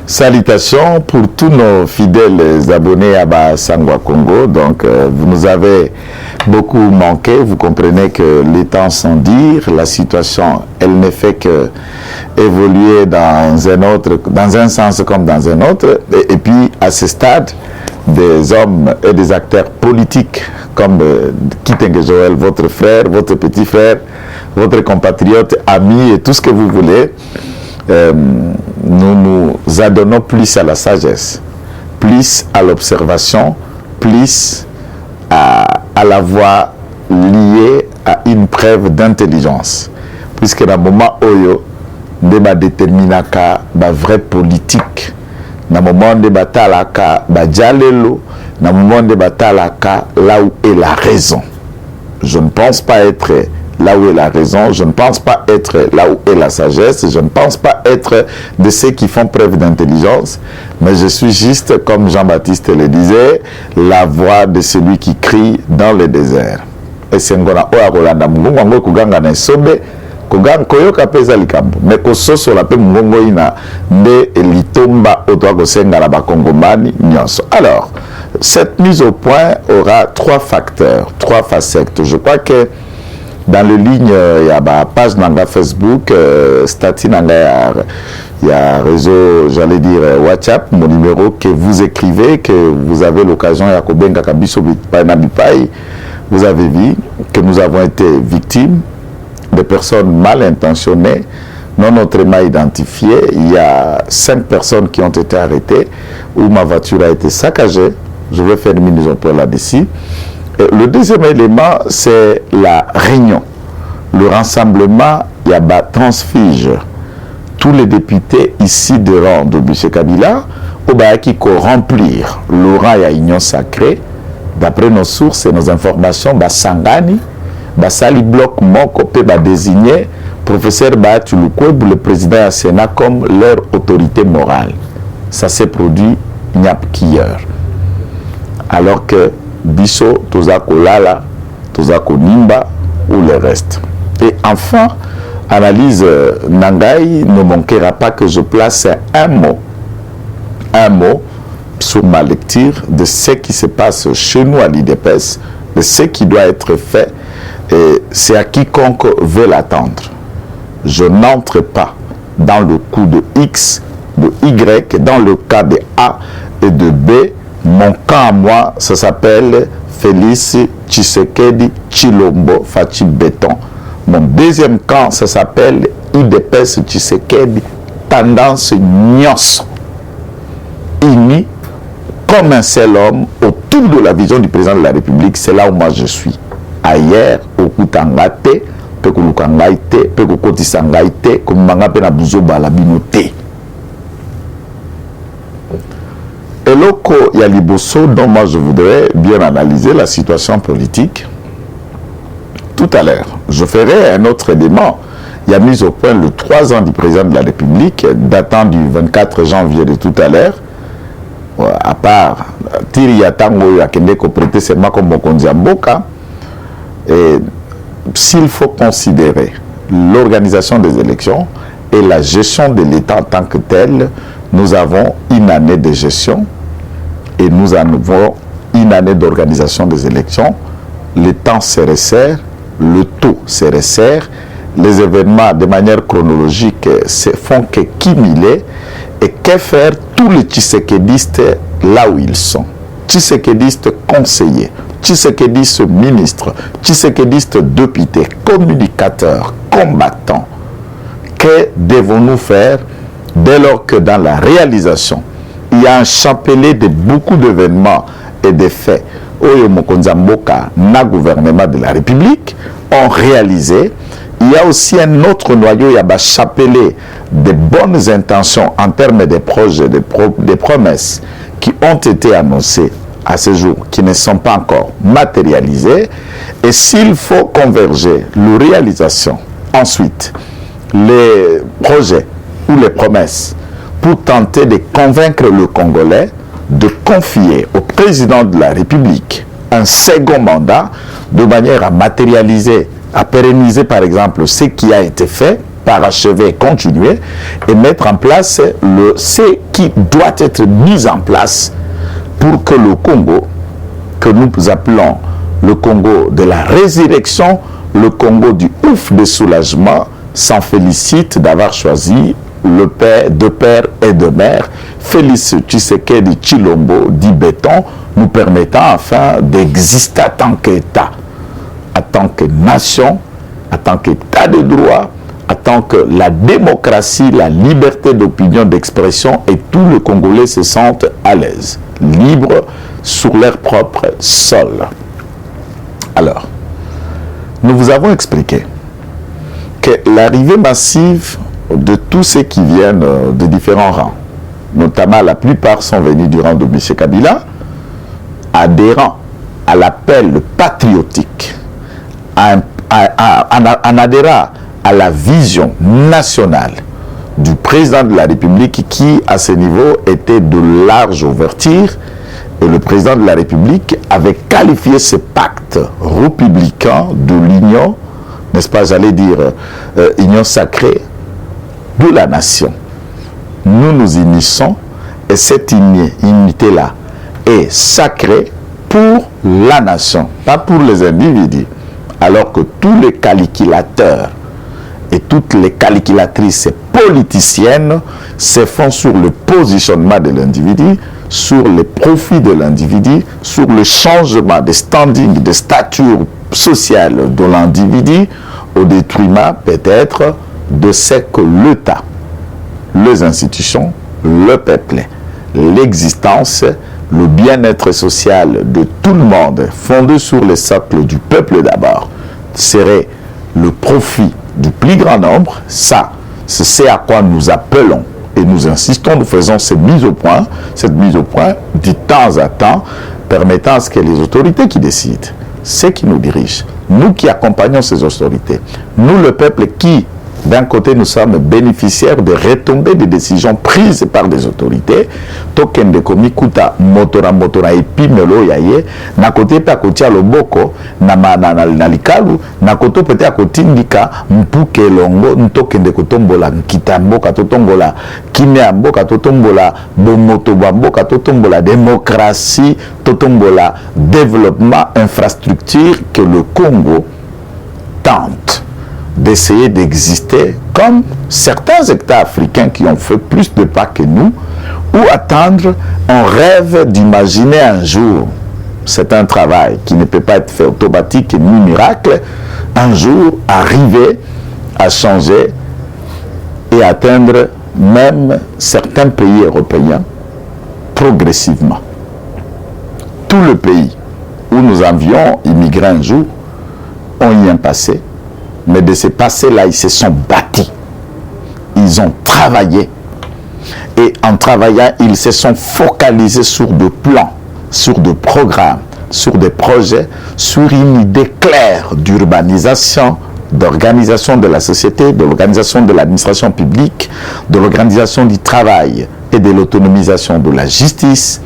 Salutations pour tous nos fidèles abonnés à Sangwa Congo. Donc, vous nous avez beaucoup manqué. Vous comprenez que les temps sont durs. La situation, elle ne fait que évoluer dans un sens comme dans un autre. Et puis, à ce stade, des hommes et des acteurs politiques comme Kitenge Joël, votre frère, votre petit frère, votre compatriote, ami et tout ce que vous voulez, nous nous adonnons plus à la sagesse, plus à l'observation, plus à la voie liée à une preuve d'intelligence. Puisque dans le moment où on va déterminer la vraie politique, dans le moment où on va dialoguer, dans le moment où on va là où est la raison. Je ne pense pas être là où est la raison, je ne pense pas être là où est la sagesse, je ne pense pas être de ceux qui font preuve d'intelligence, mais je suis juste, comme Jean-Baptiste le disait, la voix de celui qui crie dans le désert. Et c'est ngona oyakolanda mungu wango kuganga na sobe kuganga koyoka peza likambo mais kososo la pe mungu ina nde litomba otoa kosenga la bakongomani nyonso. Alors, cette mise au point aura trois facteurs, trois facettes. Je crois que dans le ligne, il y a ma page nanga Facebook, statut nanga, il y a réseau, j'allais dire WhatsApp, mon numéro que vous écrivez, que vous avez l'occasion, vous avez vu que nous avons été victimes de personnes mal intentionnées, non autrement identifiées. Il y a 5 personnes qui ont été arrêtées, où ma voiture a été saccagée. Je vais faire une mise au point là-dessus. Le deuxième élément, c'est la réunion. Le rassemblement, il y a transfige. Tous les députés ici de rang de M. Kabila, qui remplir l'aura et union sacrée. D'après nos sources et nos informations, Sangani, Sali Bloc Moko peut désigner professeur Baatulukweb, le président du Sénat, comme leur autorité morale. Ça s'est produit Nyap Kiyer. Alors que Bisso, Tozako Lala, Tozako Nimba ou le reste. Et enfin, analyse Nangaï ne manquera pas que je place un mot sur ma lecture de ce qui se passe chez nous à l'IDPS, de ce qui doit être fait, et c'est à quiconque veut l'attendre. Je n'entre pas dans le coup de X, de Y, dans le cas de A et de B. Mon camp à moi, ça s'appelle Félix Tshisekedi Tshilombo Fachi Béton. Mon deuxième camp, ça s'appelle IDPS Tshisekedi Tendance Nyos. Uni comme un seul homme autour de la vision du président de la République. C'est là où moi je suis. Ailleurs, au Koutangate, Pekulukangaite, Pekokotisangaite, comme Mangape na Buzoba la binote. Et loko Yaliboso, dont moi je voudrais bien analyser la situation politique. Tout à l'heure, je ferai un autre élément. Il y a mis au point le 3 ans du président de la République, datant du 24 janvier de tout à l'heure. À part Tiri Yatango Yakende ko prêter serment comme Mokonzi Mboka. Et s'il faut considérer l'organisation des élections et la gestion de l'État en tant que tel, nous avons une année de gestion et nous avons une année d'organisation des élections. Le temps se resserre, le taux se resserre, les événements de manière chronologique se font que cumuler. Et que faire tous les tshisekédistes là où ils sont? Tshisekédistes conseillers, tshisekédistes ministres, tshisekédistes députés, communicateurs, combattants. Que devons-nous faire dès lors que dans la réalisation, il y a un chapelet de beaucoup d'événements et de faits Oyo Mokonzi Mboka, na gouvernement de la République, ont réalisé. Il y a aussi un autre noyau, il y a un chapelet de bonnes intentions en termes de projets, de promesses qui ont été annoncées à ce jour, qui ne sont pas encore matérialisées. Et s'il faut converger les réalisations, ensuite, les projets ou les promesses, pour tenter de convaincre le Congolais de confier au président de la République un second mandat de manière à matérialiser, à pérenniser par exemple ce qui a été fait, parachever, continuer et mettre en place ce qui doit être mis en place pour que le Congo, que nous appelons le Congo de la résurrection, le Congo du ouf de soulagement, s'en félicite d'avoir choisi le père, de père et de mère, Félix Tshisekedi Tshilombo, dit Béton, nous permettant enfin d'exister en tant qu'État, en tant que nation, en tant qu'État de droit, en tant que la démocratie, la liberté d'opinion, d'expression, et tous les Congolais se sentent à l'aise, libres sur leur propre sol. Alors, nous vous avons expliqué que l'arrivée massive de tous ceux qui viennent de différents rangs, notamment la plupart sont venus du rang de M. Kabila, adhérant à l'appel patriotique, en adhérant à la vision nationale du président de la République qui, à ce niveau, était de large ouverture, et le président de la République avait qualifié ce pacte républicain de l'union, n'est-ce pas, j'allais dire, union sacrée de la nation. Nous nous unissons et cette unité-là est sacrée pour la nation, pas pour les individus. Alors que tous les calculateurs et toutes les calculatrices politiciennes se font sur le positionnement de l'individu, sur les profits de l'individu, sur le changement de standing, de stature sociale de l'individu, au détriment peut-être de ce que l'État, les institutions, le peuple, l'existence, le bien-être social de tout le monde, fondé sur le socle du peuple d'abord, serait le profit du plus grand nombre. Ça, c'est ce à quoi nous appelons et nous insistons, nous faisons cette mise au point de temps à temps, permettant à ce que les autorités qui décident, ceux qui nous dirigent, nous qui accompagnons ces autorités, nous le peuple qui, d'un côté, nous sommes bénéficiaires de retombées des décisions prises par des autorités. Tokende komikuta motora et pimelo yaye. Na côté pa kotia loboko na likalu. Na côté peut être kotindika mpuke longo ntokende kotombola kitamboka totombola kimeamboka totombola bomoto bamboka totombola démocratie totombola développement infrastructure que le Congo tente d'essayer d'exister comme certains États africains qui ont fait plus de pas que nous, ou attendre, on rêve d'imaginer un jour, c'est un travail qui ne peut pas être fait automatique ni miracle, un jour arriver à changer et atteindre même certains pays européens progressivement. Tout le pays où nous avions immigré un jour, ont y un passé. Mais de ce passé-là, ils se sont bâtis. Ils ont travaillé. Et en travaillant, ils se sont focalisés sur des plans, sur des programmes, sur des projets, sur une idée claire d'urbanisation, d'organisation de la société, de l'organisation de l'administration publique, de l'organisation du travail et de l'autonomisation de la justice,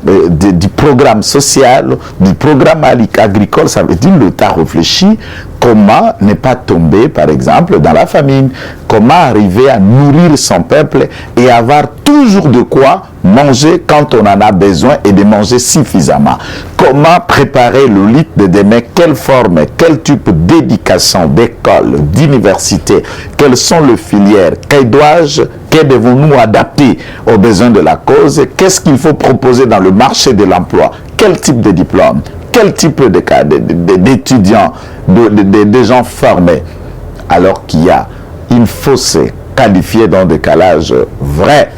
du programme social, du programme agricole. Ça veut dire l'État réfléchit comment ne pas tomber, par exemple, dans la famine, comment arriver à nourrir son peuple et avoir toujours de quoi manger quand on en a besoin et de manger suffisamment. Comment préparer le lit de demain, quelle forme, quel type d'éducation, d'école, d'université, quelles sont les filières, que devons-nous adapter aux besoins de la cause, qu'est-ce qu'il faut proposer dans le marché de l'emploi, quel type de diplôme, quel type d'étudiants, de gens formés, alors qu'il y a une fossé qualifiée d'un décalage vrai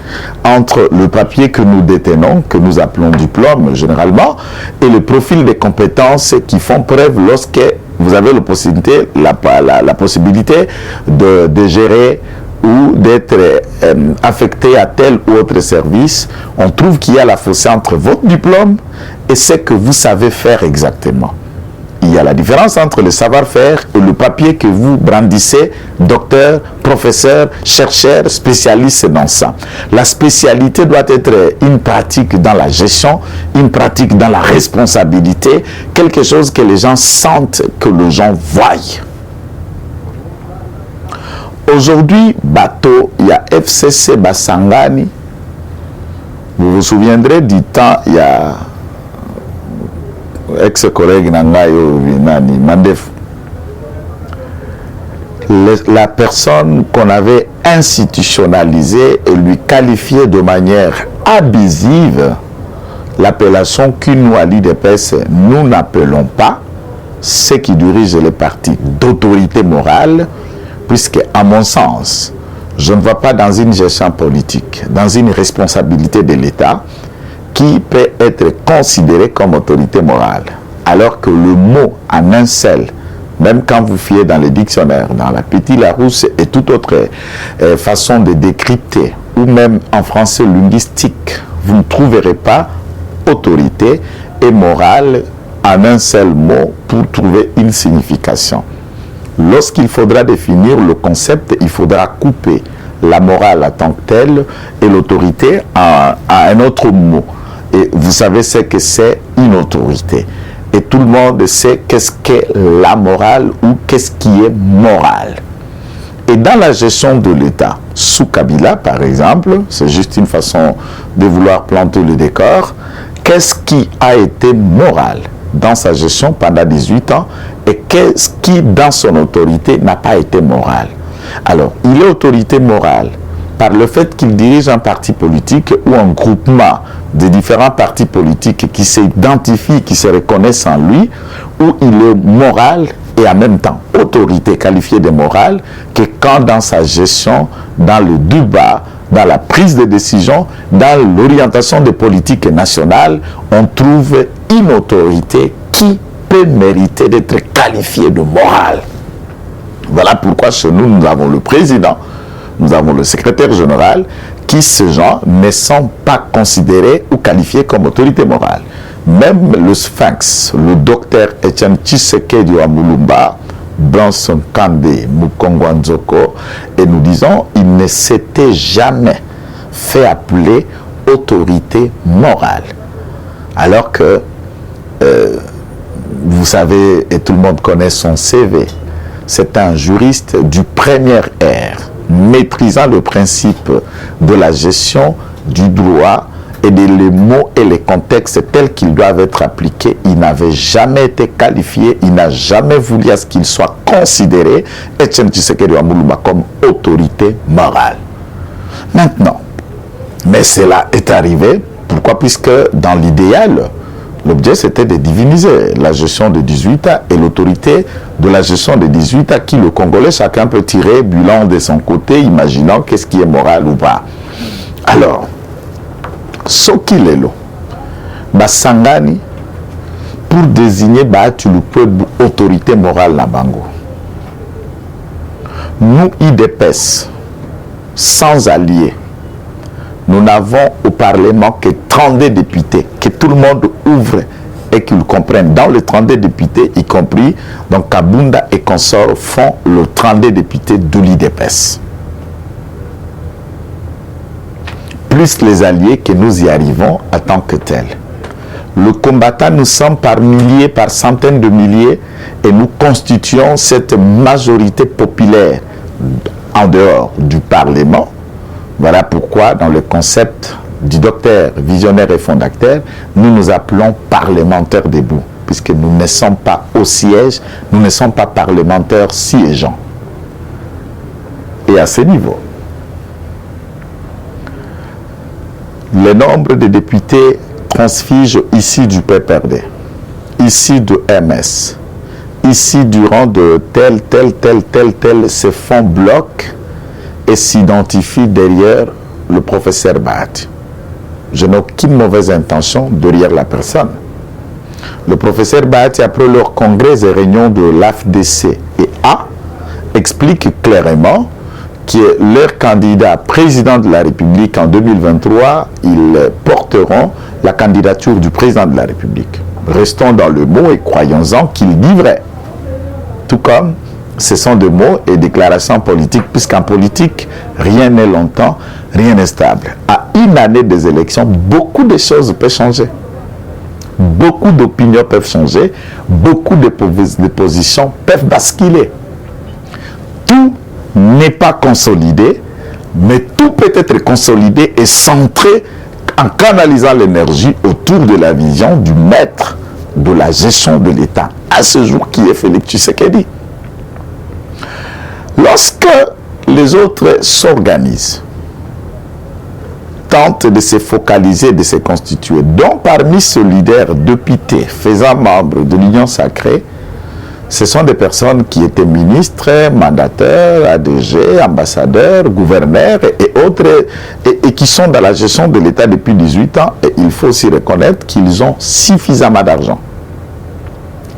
entre le papier que nous détenons, que nous appelons diplôme généralement, et le profil des compétences qui font preuve lorsque vous avez la possibilité de gérer ou d'être affecté à tel ou autre service. On trouve qu'il y a la fossé entre votre diplôme et ce que vous savez faire exactement. Il y a la différence entre le savoir-faire et le papier que vous brandissez, docteur, professeur, chercheur, spécialiste dans ça. La spécialité doit être une pratique dans la gestion, une pratique dans la responsabilité, quelque chose que les gens sentent, que les gens voient. Aujourd'hui, bateau, il y a FCC Basangani. Vous vous souviendrez du temps, il y a ex-collègue Nangayo Vinani, Mandef. La personne qu'on avait institutionnalisée et lui qualifiée de manière abusive, l'appellation qu'une nous, à l'IDPS, nous n'appelons pas ceux qui dirigent les partis d'autorité morale, puisque, à mon sens, je ne vois pas dans une gestion politique, dans une responsabilité de l'État, qui peut être considéré comme autorité morale. Alors que le mot en un seul, même quand vous fiez dans les dictionnaires, dans la Petite Larousse et toute autre façon de décrypter, ou même en français linguistique, vous ne trouverez pas autorité et morale en un seul mot pour trouver une signification. Lorsqu'il faudra définir le concept, il faudra couper la morale en tant que telle et l'autorité à un autre mot. Et vous savez ce que c'est une autorité. Et tout le monde sait qu'est-ce qu'est la morale ou qu'est-ce qui est moral. Et dans la gestion de l'État, sous Kabila par exemple, c'est juste une façon de vouloir planter le décor, qu'est-ce qui a été moral dans sa gestion pendant 18 ans et qu'est-ce qui dans son autorité n'a pas été moral. Alors, il est autorité morale par le fait qu'il dirige un parti politique ou un groupement de différents partis politiques qui s'identifient, qui se reconnaissent en lui, où il est moral et en même temps autorité qualifiée de morale, que quand dans sa gestion, dans le débat, dans la prise de décision, dans l'orientation des politiques nationales, on trouve une autorité qui peut mériter d'être qualifiée de morale. Voilà pourquoi chez nous, nous avons le président, nous avons le secrétaire général, qui, ces gens, ne sont pas considérés ou qualifiés comme autorité morale. Même le Sphinx, le docteur Etienne Tshisekedi Amulumba, Bronson Kandé, Mukongo Nzoko, et nous disons, il ne s'était jamais fait appeler autorité morale. Alors que, vous savez, et tout le monde connaît son CV, c'est un juriste du premier ère, maîtrisant le principe de la gestion du droit et les mots et les contextes tels qu'ils doivent être appliqués. Il n'avait jamais été qualifié, il n'a jamais voulu à ce qu'il soit considéré, Etienne Tshisekedi Amulumba, comme autorité morale. Maintenant, mais cela est arrivé, pourquoi? Puisque dans l'idéal, l'objet c'était de diviniser la gestion de 18 ans et l'autorité de la gestion de 18 ans qui le Congolais, chacun peut tirer bilan de son côté, imaginant qu'est-ce qui est moral ou pas. Alors, Soki Lelo, Basangani, pour désigner autorité morale na bango. Nous, IDPS, sans alliés, nous n'avons au Parlement que 32 députés, que tout le monde ouvre et qu'ils comprennent. Dans les 32 députés, y compris, donc Kabunda et consorts font le 32 députés de l'IDPS. Plus les alliés que nous y arrivons en tant que tels. Le combattant, nous sommes par milliers, par centaines de milliers, et nous constituons cette majorité populaire en dehors du Parlement. Voilà pourquoi, dans le concept du docteur visionnaire et fondateur, nous nous appelons parlementaires debout, puisque nous ne sommes pas au siège, nous ne sommes pas parlementaires siégeants. Et à ce niveau, le nombre de députés transfuges ici du PPRD, ici de MS, ici du rang de tel, se font bloc et s'identifient derrière le professeur Bahati. Je n'ai aucune mauvaise intention derrière la personne. Le professeur Bahati, après leur congrès et réunion de l'AFDC et A, explique clairement que leur candidat président de la République en 2023, ils porteront la candidature du président de la République. Restons dans le mot et croyons-en qu'il dit vrai. Tout comme ce sont des mots et déclarations politiques, puisqu'en politique, rien n'est longtemps, rien n'est stable. À une année des élections, beaucoup de choses peuvent changer. Beaucoup d'opinions peuvent changer, beaucoup de positions peuvent basculer. Tout n'est pas consolidé, mais tout peut être consolidé et centré en canalisant l'énergie autour de la vision du maître de la gestion de l'État à ce jour, qui est Félix Tshisekedi. Lorsque les autres s'organisent, tentent de se focaliser, de se constituer, dont parmi ce leader député faisant membre de l'Union sacrée, ce sont des personnes qui étaient ministres, mandataires, ADG, ambassadeurs, gouverneurs et autres, et qui sont dans la gestion de l'État depuis 18 ans. Et il faut aussi reconnaître qu'ils ont suffisamment d'argent.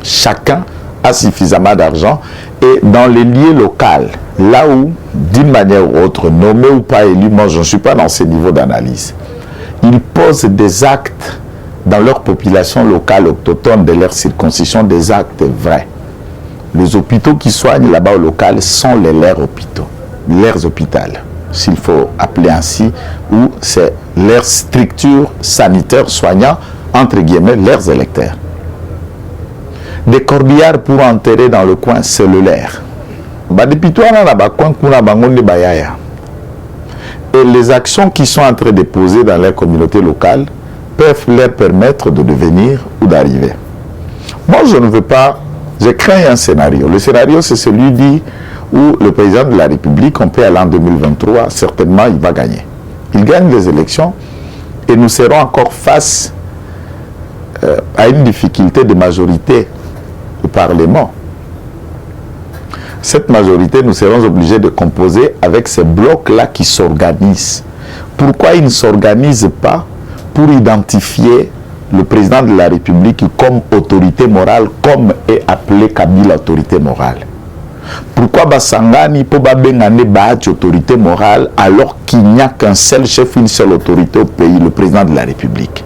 Chacun a suffisamment d'argent. Et dans les lieux locaux, là où, d'une manière ou autre, nommé ou pas élu, moi je ne suis pas dans ce niveau d'analyse, ils posent des actes dans leur population locale autochtone de leur circoncision, des actes vrais. Les hôpitaux qui soignent là-bas au local sont leurs hôpitaux, leurs hôpitaux, s'il faut appeler ainsi, ou c'est leur structure sanitaire soignant, entre guillemets, leurs électeurs. Des corbillards pour enterrer dans le coin cellulaire. Et les actions qui sont en train de poser dans les communautés locales peuvent leur permettre de devenir ou d'arriver. Moi, je ne veux pas. Je crains un scénario. Le scénario, c'est celui où le président de la République, on peut aller en 2023, certainement, il va gagner. Il gagne les élections et nous serons encore face à une difficulté de majorité au Parlement. Cette majorité, nous serons obligés de composer avec ces blocs-là qui s'organisent. Pourquoi ils ne s'organisent pas pour identifier le président de la République comme autorité morale, comme est appelé Kabila autorité morale? Pourquoi Basangani pour Babengane Bahatch autorité morale alors qu'il n'y a qu'un seul chef, une seule autorité au pays, le président de la République?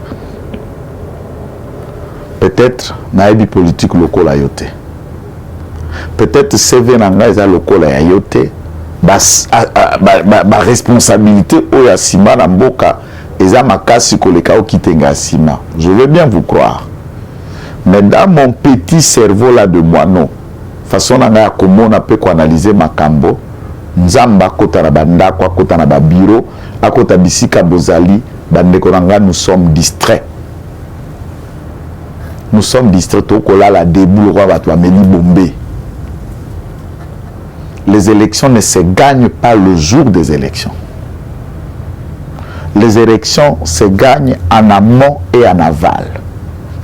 Peut-être naïbi politique local à yote. Peut-être CV nanga eza local à yote. Ba responsabilité oya sima na mboka eza makasi koleka okitenga sima. Je veux bien vous croire. Mais dans mon petit cerveau là de moineau, façon nanga ya komona pe ko analyser makambo, nzamba kota na bandako akota na ba bureau, akota bisika bozali, bandeko nanga nous sommes distraits. Nous sommes distraits au kola la début roi batwa meli bombé. Les élections ne se gagnent pas le jour des élections. Les élections se gagnent en amont et en aval.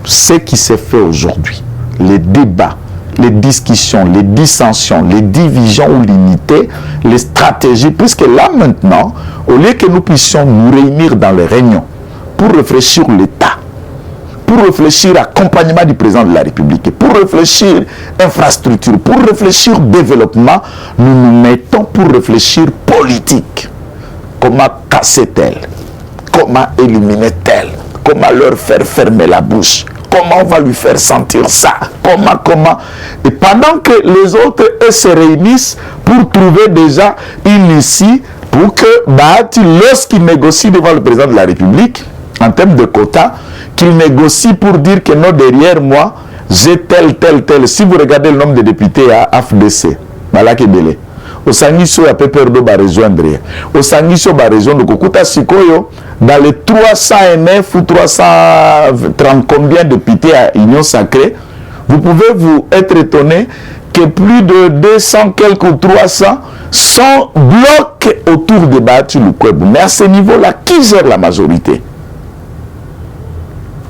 Ce qui se fait aujourd'hui, les débats, les discussions, les dissensions, les divisions ou l'unité, les stratégies, puisque là maintenant, au lieu que nous puissions nous réunir dans les réunions pour réfléchir l'État, pour réfléchir accompagnement du président de la République, pour réfléchir infrastructure, pour réfléchir développement, nous nous mettons pour réfléchir politique. Comment casser-t-elle? Comment éliminer-t-elle? Comment leur faire fermer la bouche? Comment on va lui faire sentir ça? Comment? Et pendant que les autres eux, se réunissent pour trouver déjà une issue pour que Bahati, lorsqu'il négocie devant le président de la République, en termes de quotas, qu'il négocie pour dire que non, derrière moi, j'ai tel. Si vous regardez le nombre de députés à AFDC, Malaki Bele, au Sangiso, il y a Peperdo va rejoindre. Au Sangiso va rejoindre Kokuta Sikoyo, dans les 309 ou 330 combien de députés à Union Sacrée, vous pouvez vous être étonné que plus de 200 quelques ou 300 sont bloqués autour de Bahati Lukwebo. Mais à ce niveau-là, qui gère la majorité?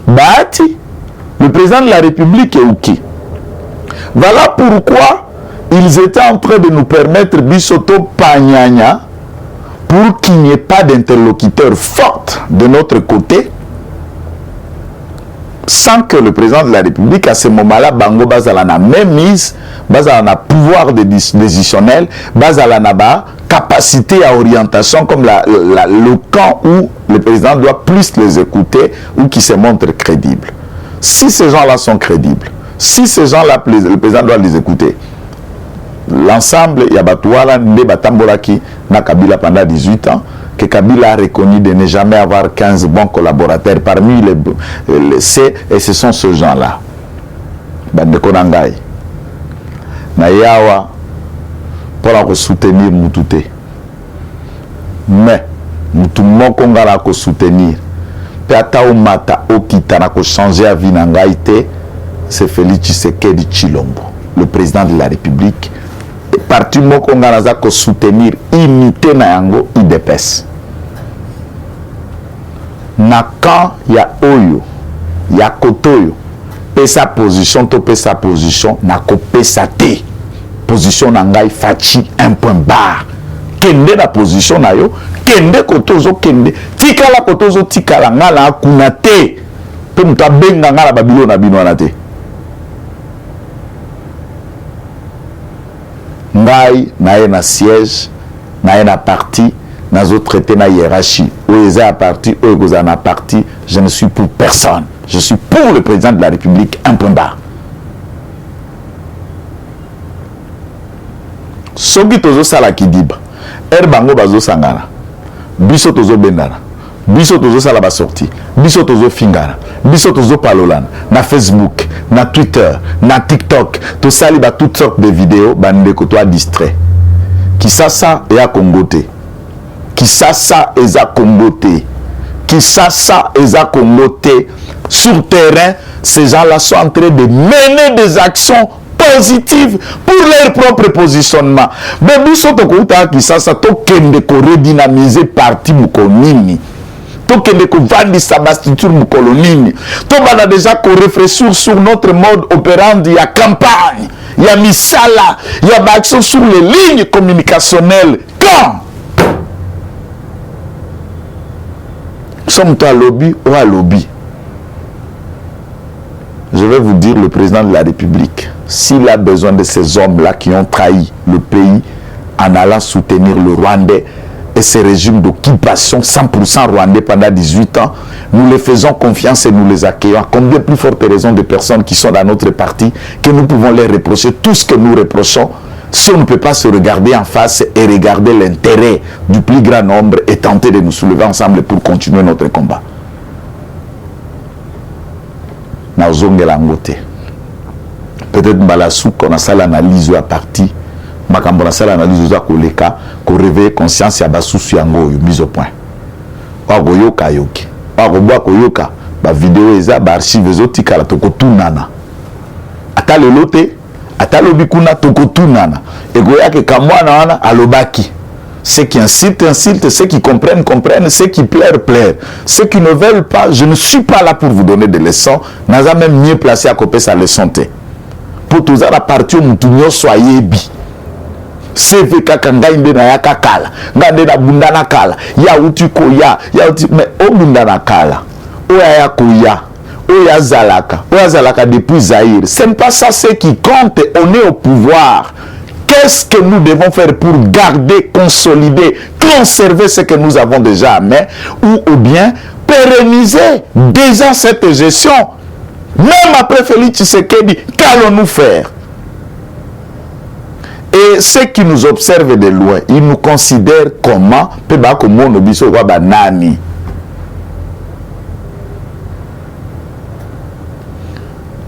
Bahati, le président de la République est qui? Voilà pourquoi ils étaient en train de nous permettre Bissoto Panyanya pour qu'il n'y ait pas d'interlocuteur fort de notre côté, sans que le président de la République, à ce moment-là, Bango Bazalana même mise, Bazalana pouvoir décisionnel, Bazalana capacité à orientation comme le camp où le président doit plus les écouter ou qui se montre crédible. Si ces gens-là sont crédibles, si ces gens-là, le président doit les écouter, l'ensemble, il y a Batouala, Ndebatambolaki, na Kabila pendant 18 ans, que Kabila a reconnu de ne jamais avoir 15 bons collaborateurs parmi et ce sont ces gens-là. Bandekonangai. Nayawa, pour soutenir Moutouté. Mais, Moutoumoko ngala ko soutenir. Peata ou mata o kitana ko changer à Vinangaïté, c'est Félix Tshisekedi Tshilombo, le président de la République. Et parti moko ngala ko soutenir, imiter na yango IDPS. Na quand ya oyo, ya kotoyo, pe sa position, to pe sa position, na ko pe sa te. Position nangai fachi un point barre. Kende na position na yo, kende kotozo kende, tikala kotozo tikala ngala kuna te. Pe muta benga ngala babilo na bino na te. Ngai na na siège, na parti, na zo traité na hiérarchie. Oeza a parti, oeza na parti, je ne suis pour personne. Je suis pour le président de la République, un point barre. Soki tozo sala kidiba. Bango bazo sangana. Biso tozo bendana. Biso tozo sala ba sorti. Biso tozo fingana. Biso tozo palolana. Na Facebook, na Twitter, na TikTok. To sali ba toutes sortes de vidéos. Bande ko toi distrait. Kisasa et à Congoté. Kisasa et à Congoté. Kisasa et à Congoté. Sur terrain, ces gens-là sont en train de mener des actions positive pour leur propre positionnement. Mais nous sommes qui ça to kende ko redynamiser parti mukonini. To kende ko vendre sa bastiture mukolonini. To bana déjà ko réfléchir sur notre mode opérandi, il y a campagne, il y a misala, il y a action sur les lignes communicationnelles. Quand sommes à lobby ou à lobby. Je vais vous dire, le président de la République, s'il a besoin de ces hommes-là qui ont trahi le pays en allant soutenir le Rwandais et ce régime d'occupation 100% rwandais pendant 18 ans, nous les faisons confiance et nous les accueillons. À combien plus forte raison de personnes qui sont dans notre parti que nous pouvons les reprocher tout ce que nous reprochons si on ne peut pas se regarder en face et regarder l'intérêt du plus grand nombre et tenter de nous soulever ensemble pour continuer notre combat. Peut-être Mbalassou qu'on a ça l'analyse à partir makambo na ça l'analyse à koleka ko réveiller conscience ya basusu yango yo mise au point wa goyoka yoki wa goboa koyoka ba vidéo eza ba archive ezotikala tokotunana ata lelote ata lobikuna tokotunana egoyake kamwana wana alobaki. Ceux qui insultent, ceux qui comprennent, ceux qui plairent. Ceux qui ne veulent pas, je ne suis pas là pour vous donner des leçons. N'a même mieux placé à copier sa leçon. Pour tous la partie où nous soyez bi. CV kakanga inde na yakakala. Ngande na bundana kala. Ya utiko ya uti mais o bundana kala. O ya koya. O ya zalaka. O ya zalaka depuis Zaïre. Ce n'est pas ça ce qui compte. On est au pouvoir. Qu'est-ce que nous devons faire pour garder, consolider, conserver ce que nous avons déjà à main ou bien pérenniser déjà cette gestion? Même après Félix Tshisekedi, qu'allons-nous faire? Et ceux qui nous observent de loin, ils nous considèrent comment?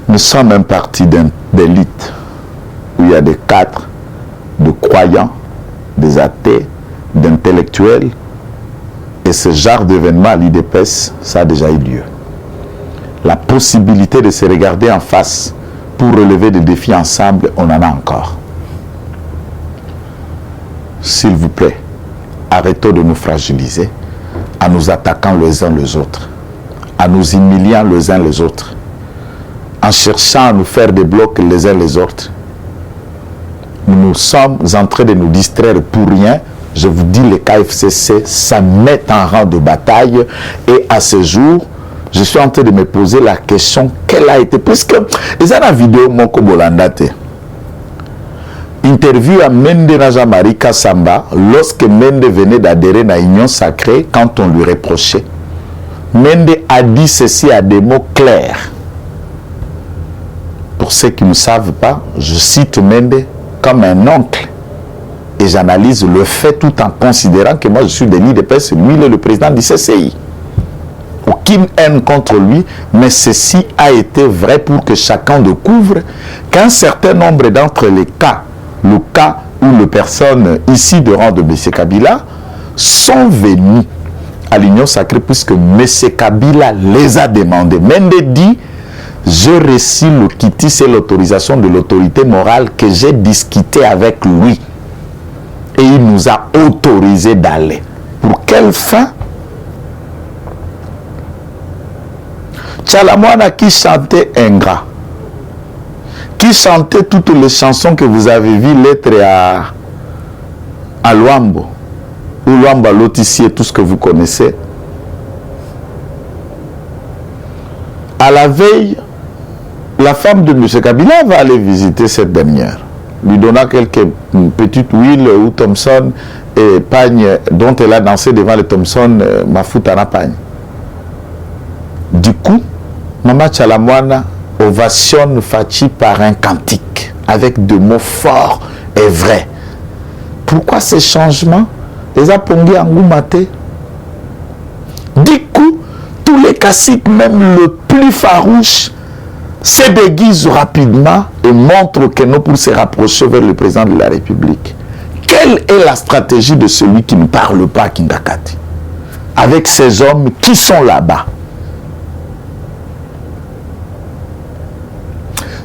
Nous sommes un parti d'élite où il y a des cadres, de croyants, des athées, d'intellectuels. Et ce genre d'événement à l'IDPS, ça a déjà eu lieu. La possibilité de se regarder en face pour relever des défis ensemble, on en a encore. S'il vous plaît, arrêtons de nous fragiliser en nous attaquant les uns les autres, en nous humiliant les uns les autres, en cherchant à nous faire des blocs les uns les autres. Nous sommes en train de nous distraire pour rien. Je vous dis, les KFCC, ça met en rang de bataille. Et à ce jour, je suis en train de me poser la question, quelle a été... Puisque, ils ont la vidéo, Moko Bolandate. Interview à Mende Najamari Kassamba, lorsque Mende venait d'adhérer à l'Union Sacrée, quand on lui reprochait. Mende a dit ceci à des mots clairs. Pour ceux qui ne savent pas, je cite Mende comme un oncle et j'analyse le fait tout en considérant que moi je suis de l'IDPS, lui il est le président du CCI. Aucune haine contre lui, mais ceci a été vrai pour que chacun découvre qu'un certain nombre d'entre les cas, le cas ou les personnes ici de rang de M. Kabila sont venus à l'Union Sacrée puisque M. Kabila les a demandés. Mende dit, je reçus le quitti, c'est l'autorisation de l'autorité morale que j'ai discuté avec lui. Et il nous a autorisé d'aller. Pour quelle fin? Tchalamouana qui chantait Ingrat, qui chantait toutes les chansons que vous avez vues, lettres à Luambo, ou Luambo Lotissier, tout ce que vous connaissez. À la veille, la femme de M. Kabila va aller visiter cette dernière, lui donnant quelques petites huiles ou Thompson et pagne dont elle a dansé devant les Thompson Mafutana pagne. Du coup, Maman Tchalamouana ovationne Fachi par un cantique avec de mots forts et vrais. Pourquoi ces changements? Les a pongés en Goumate. Du coup, tous les caciques, même le plus farouche, se déguisent rapidement et montrent que nous pour se rapprocher vers le président de la République. Quelle est la stratégie de celui qui ne parle pas à Kindakati? Avec ces hommes qui sont là-bas.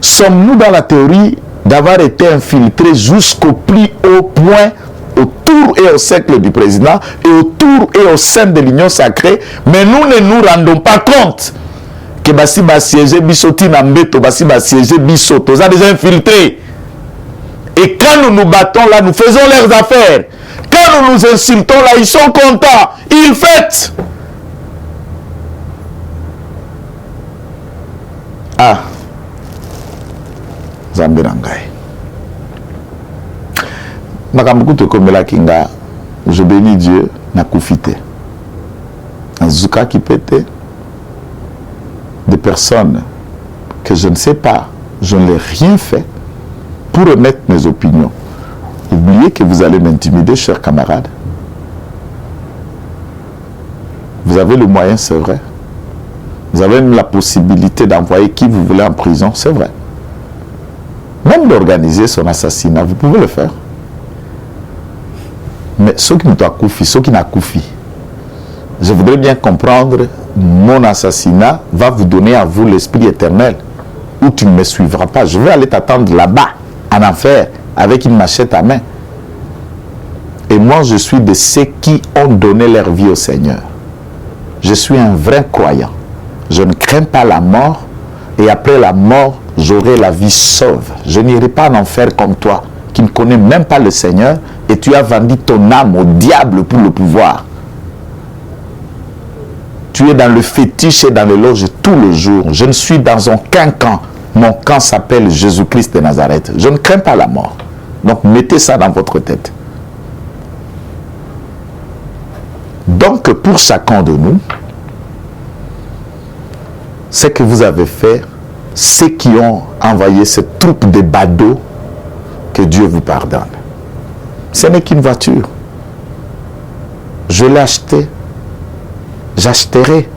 Sommes-nous dans la théorie d'avoir été infiltrés jusqu'au plus haut point, autour et au cercle du président, et autour et au sein de l'Union Sacrée, mais nous ne nous rendons pas compte que Bassi Bassiégé, Bissoti Nambeto, Bassi Bassiégé, Bissoto, ça des infiltrés. Et quand nous nous battons là, nous faisons leurs affaires. Quand nous nous insultons là, ils sont contents, ils fêtent. Ah, Zambirangai. Makambukuto Komela Kinga, je bénis Dieu, n'a koufité. Zuka qui pétait, des personnes que je ne sais pas, je ne l'ai rien fait pour remettre mes opinions. Oubliez que vous allez m'intimider, chers camarades. Vous avez le moyen, c'est vrai. Vous avez même la possibilité d'envoyer qui vous voulez en prison, c'est vrai. Même d'organiser son assassinat, vous pouvez le faire. Mais ceux qui n'ont pas koufi, ceux qui n'ont pas koufi, je voudrais bien comprendre, mon assassinat va vous donner à vous l'esprit éternel, ou tu ne me suivras pas. Je vais aller t'attendre là-bas, en enfer, avec une machette à main. Et moi, je suis de ceux qui ont donné leur vie au Seigneur. Je suis un vrai croyant. Je ne crains pas la mort, et après la mort, j'aurai la vie sauve. Je n'irai pas en enfer comme toi, qui ne connais même pas le Seigneur, et tu as vendu ton âme au diable pour le pouvoir. Tu es dans le fétiche et dans l'éloge tous les jours. Je ne suis dans aucun camp. Mon camp s'appelle Jésus-Christ de Nazareth. Je ne crains pas la mort. Donc mettez ça dans votre tête. Donc pour chacun de nous, ce que vous avez fait, ceux qui ont envoyé cette troupe de badauds, que Dieu vous pardonne. Ce n'est qu'une voiture. Je l'ai achetée. J'achèterai.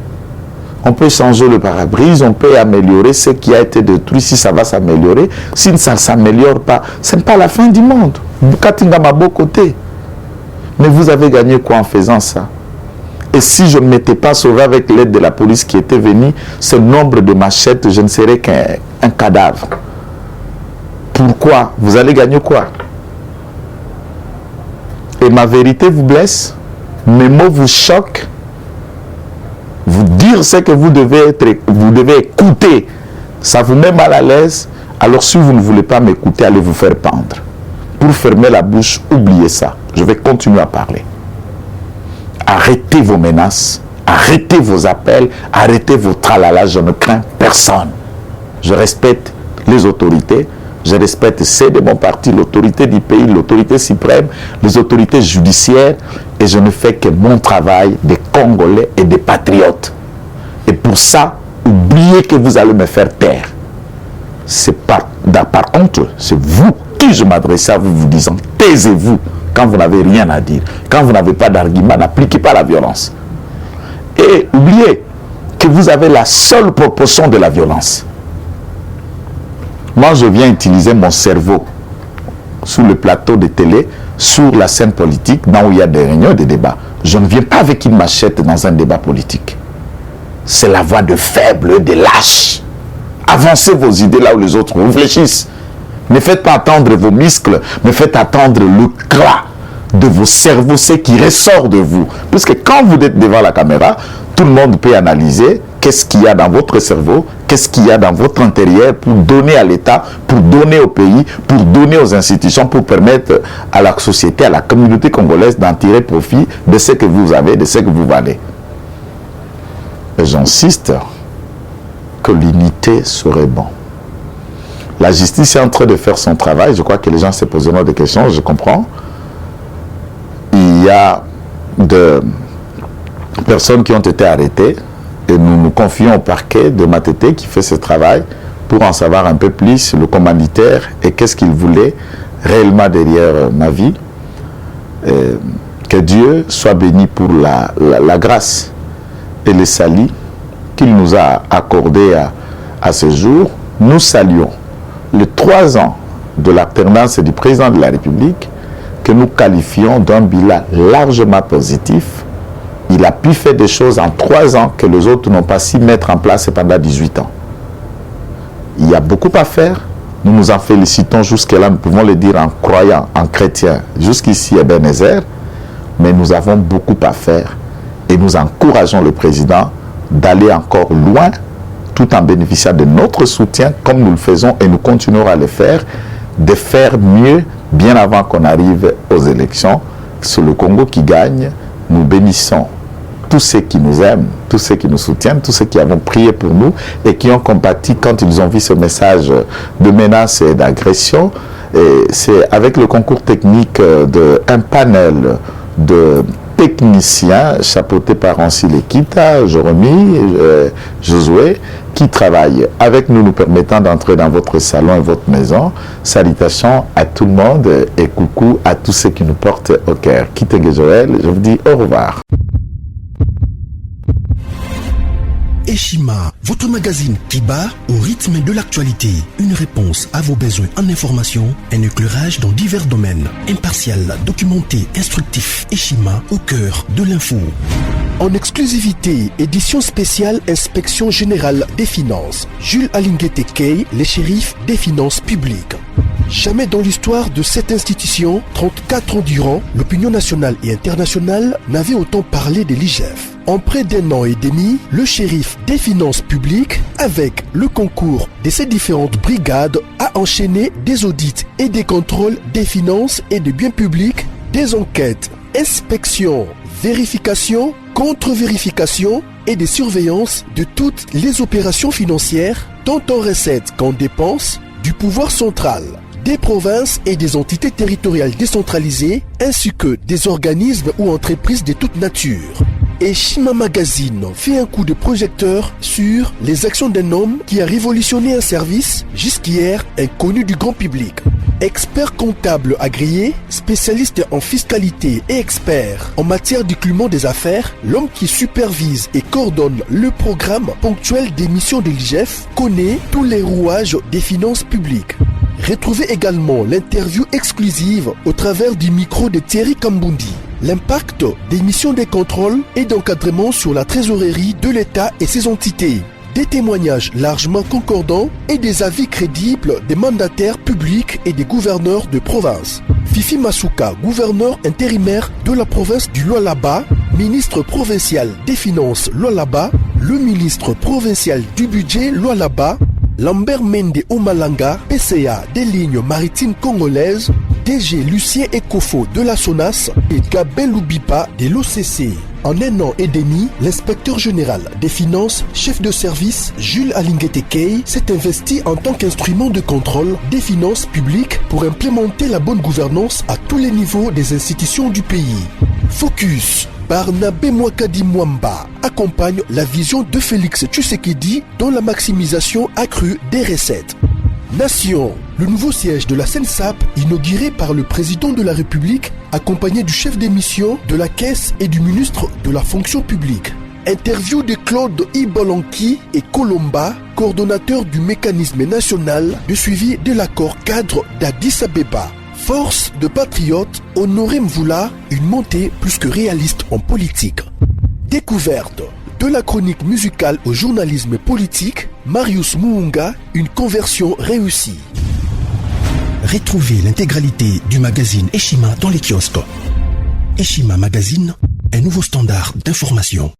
On peut changer le pare-brise, on peut améliorer ce qui a été détruit si ça va s'améliorer. Si ça ne s'améliore pas, ce n'est pas la fin du monde. Bukatinga m'a beau côté. Mais vous avez gagné quoi en faisant ça? Et si je ne m'étais pas sauvé avec l'aide de la police qui était venue, ce nombre de machettes, je ne serais qu'un cadavre. Pourquoi? Vous allez gagner quoi? Et ma vérité vous blesse? Mes mots vous choquent? Vous dire ce que vous devez écouter, ça vous met mal à l'aise. Alors si vous ne voulez pas m'écouter, allez vous faire pendre. Pour fermer la bouche, oubliez ça. Je vais continuer à parler. Arrêtez vos menaces, arrêtez vos appels, arrêtez vos tralala. Je ne crains personne. Je respecte les autorités, je respecte ceux de mon parti, l'autorité du pays, l'autorité suprême, les autorités judiciaires, et je ne fais que mon travail des Congolais et des patriotes. Et pour ça, oubliez que vous allez me faire taire. C'est par contre, c'est vous qui je m'adresse à vous, vous disant, taisez-vous quand vous n'avez rien à dire. Quand vous n'avez pas d'argument, n'appliquez pas la violence. Et oubliez que vous avez la seule proportion de la violence. Moi, je viens utiliser mon cerveau sur le plateau de télé, sur la scène politique, là où il y a des réunions et des débats. Je ne viens pas avec une machette dans un débat politique. C'est la voix de faibles, de lâches. Avancez vos idées là où les autres réfléchissent. Ne faites pas attendre vos muscles, mais faites attendre le cras de vos cerveaux, ce qui ressort de vous. Puisque quand vous êtes devant la caméra, tout le monde peut analyser qu'est-ce qu'il y a dans votre cerveau, qu'est-ce qu'il y a dans votre intérieur pour donner à l'État, pour donner au pays, pour donner aux institutions, pour permettre à la société, à la communauté congolaise d'en tirer profit de ce que vous avez, de ce que vous valez. Et j'insiste que l'unité serait bon. La justice est en train de faire son travail. Je crois que les gens se poseront des questions, je comprends. Il y a des personnes qui ont été arrêtées et nous nous confions au parquet de Matete qui fait ce travail pour en savoir un peu plus, le commanditaire et qu'est-ce qu'il voulait réellement derrière ma vie. Que Dieu soit béni pour la grâce et le salut qu'il nous a accordé à ce jour. Nous saluons les 3 ans de l'alternance du président de la République que nous qualifions d'un bilan largement positif. Il a pu faire des choses en 3 ans que les autres n'ont pas su mettre en place pendant 18 ans. Il y a beaucoup à faire. Nous nous en félicitons jusque-là, nous pouvons le dire en croyant, en chrétien, jusqu'ici Ebenezer, mais nous avons beaucoup à faire et nous encourageons le président d'aller encore loin tout en bénéficiant de notre soutien comme nous le faisons et nous continuerons à le faire, de faire mieux bien avant qu'on arrive aux élections. C'est le Congo qui gagne. Nous bénissons tous ceux qui nous aiment, tous ceux qui nous soutiennent, tous ceux qui avons prié pour nous et qui ont compati quand ils ont vu ce message de menace et d'agression. Et c'est avec le concours technique d'un panel de techniciens chapeautés par Ansi Lekita, Jérémy, Josué, qui travaillent avec nous, nous permettant d'entrer dans votre salon et votre maison. Salutations à tout le monde et coucou à tous ceux qui nous portent au cœur. Kitenge Joël, je vous dis au revoir. Eshima, votre magazine qui bat au rythme de l'actualité. Une réponse à vos besoins en information, un éclairage dans divers domaines. Impartial, documenté, instructif. Eshima, au cœur de l'info. En exclusivité, édition spéciale Inspection Générale des Finances. Jules Alinguete Key, les shérifs des finances publiques. Jamais dans l'histoire de cette institution, 34 ans durant, l'opinion nationale et internationale n'avait autant parlé de l'IGF. En près d'1 an et demi, le shérif des finances publiques, avec le concours de ses différentes brigades, a enchaîné des audits et des contrôles des finances et des biens publics, des enquêtes, inspections, vérifications, contre-vérifications et des surveillances de toutes les opérations financières, tant en recettes qu'en dépenses, du pouvoir central, des provinces et des entités territoriales décentralisées, ainsi que des organismes ou entreprises de toute nature. Et Shima Magazine fait un coup de projecteur sur les actions d'un homme qui a révolutionné un service jusqu'hier inconnu du grand public. Expert comptable agréé, spécialiste en fiscalité et expert en matière d'écoulement des affaires, l'homme qui supervise et coordonne le programme ponctuel des missions de l'IGF connaît tous les rouages des finances publiques. Retrouvez également l'interview exclusive au travers du micro de Thierry Kambundi. L'impact des missions de contrôle et d'encadrement sur la trésorerie de l'État et ses entités. Des témoignages largement concordants et des avis crédibles des mandataires publics et des gouverneurs de province. Fifi Masuka, gouverneur intérimaire de la province du Lualaba, ministre provincial des Finances Lualaba, le ministre provincial du budget Lualaba, Lambert Mende Omalanga, PCA des lignes maritimes congolaises, DG Lucien Ekofo de la SONAS et Gabin Loubipa de l'OCC. En 1 an et demi, l'inspecteur général des finances, chef de service Jules Alinguete Key, s'est investi en tant qu'instrument de contrôle des finances publiques pour implémenter la bonne gouvernance à tous les niveaux des institutions du pays. Focus. Barnabé Mwakadi Mwamba accompagne la vision de Félix Tshisekedi dans la maximisation accrue des recettes. Nation, le nouveau siège de la SENSAP inauguré par le président de la République, accompagné du chef des missions de la Caisse et du ministre de la Fonction publique. Interview de Claude Ibolanki et Colomba, coordonnateur du mécanisme national de suivi de l'accord cadre d'Addis Abeba. Force de patriote, Honoré Mvula, une montée plus que réaliste en politique. Découverte de la chronique musicale au journalisme politique, Marius Muunga, une conversion réussie. Retrouvez l'intégralité du magazine Eshima dans les kiosques. Eshima Magazine, un nouveau standard d'information.